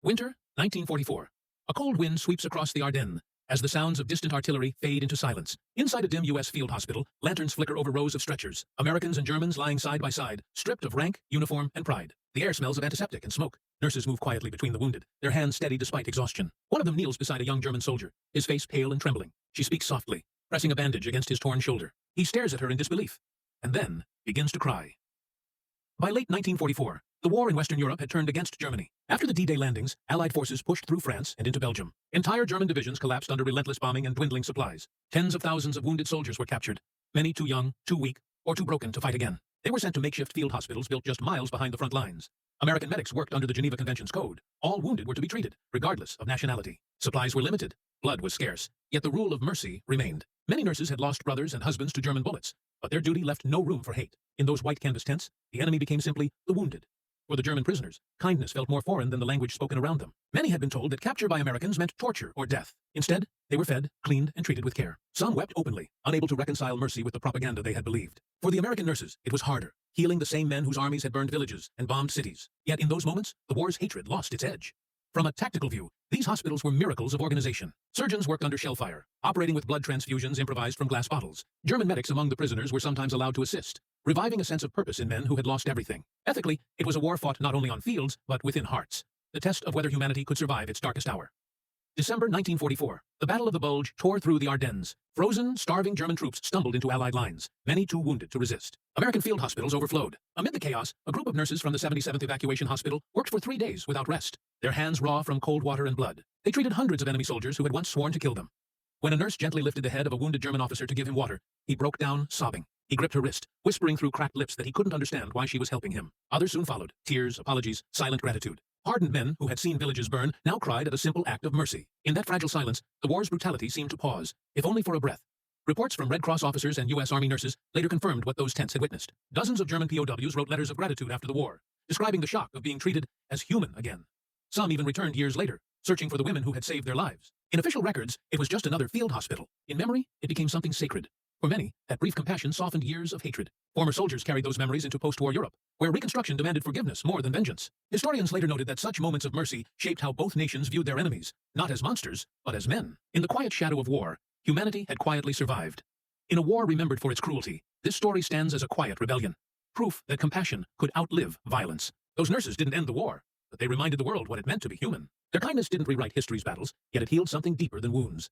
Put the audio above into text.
Winter, 1944. A cold wind sweeps across the Ardennes as the sounds of distant artillery fade into silence. Inside a dim U.S. field hospital, lanterns flicker over rows of stretchers, Americans and Germans lying side by side, stripped of rank, uniform, and pride. The air smells of antiseptic and smoke. Nurses move quietly between the wounded, their hands steady despite exhaustion. One of them kneels beside a young German soldier, his face pale and trembling. She speaks softly, pressing a bandage against his torn shoulder. He stares at her in disbelief, and then begins to cry. By late 1944, the war in Western Europe had turned against Germany. After the D-Day landings, Allied forces pushed through France and into Belgium. Entire German divisions collapsed under relentless bombing and dwindling supplies. Tens of thousands of wounded soldiers were captured, many too young, too weak, or too broken to fight again. They were sent to makeshift field hospitals built just miles behind the front lines. American medics worked under the Geneva Convention's code. All wounded were to be treated, regardless of nationality. Supplies were limited. Blood was scarce. Yet the rule of mercy remained. Many nurses had lost brothers and husbands to German bullets, but their duty left no room for hate. In those white canvas tents, the enemy became simply the wounded. For the German prisoners, kindness felt more foreign than the language spoken around them. Many had been told that capture by Americans meant torture or death. Instead, they were fed, cleaned, and treated with care. Some wept openly, unable to reconcile mercy with the propaganda they had believed. For the American nurses, it was harder, healing the same men whose armies had burned villages and bombed cities. Yet in those moments, the war's hatred lost its edge. From a tactical view, these hospitals were miracles of organization. Surgeons worked under shell fire, operating with blood transfusions improvised from glass bottles. German medics among the prisoners were sometimes allowed to assist, reviving a sense of purpose in men who had lost everything. Ethically, it was a war fought not only on fields, but within hearts. The test of whether humanity could survive its darkest hour. December 1944. The Battle of the Bulge tore through the Ardennes. Frozen, starving German troops stumbled into Allied lines, many too wounded to resist. American field hospitals overflowed. Amid the chaos, a group of nurses from the 77th Evacuation Hospital worked for 3 days without rest, their hands raw from cold water and blood. They treated hundreds of enemy soldiers who had once sworn to kill them. When a nurse gently lifted the head of a wounded German officer to give him water, he broke down, sobbing. He gripped her wrist, whispering through cracked lips that he couldn't understand why she was helping him. Others soon followed. Tears, apologies, silent gratitude. Hardened men who had seen villages burn now cried at a simple act of mercy. In that fragile silence, the war's brutality seemed to pause, if only for a breath. Reports from Red Cross officers and U.S. Army nurses later confirmed what those tents had witnessed. Dozens of German POWs wrote letters of gratitude after the war, describing the shock of being treated as human again. Some even returned years later, searching for the women who had saved their lives. In official records, it was just another field hospital. In memory, it became something sacred. For many, that brief compassion softened years of hatred. Former soldiers carried those memories into post-war Europe, where reconstruction demanded forgiveness more than vengeance. Historians later noted that such moments of mercy shaped how both nations viewed their enemies, not as monsters, but as men. In the quiet shadow of war, humanity had quietly survived. In a war remembered for its cruelty, this story stands as a quiet rebellion, proof that compassion could outlive violence. Those nurses didn't end the war, but they reminded the world what it meant to be human. Their kindness didn't rewrite history's battles, yet it healed something deeper than wounds.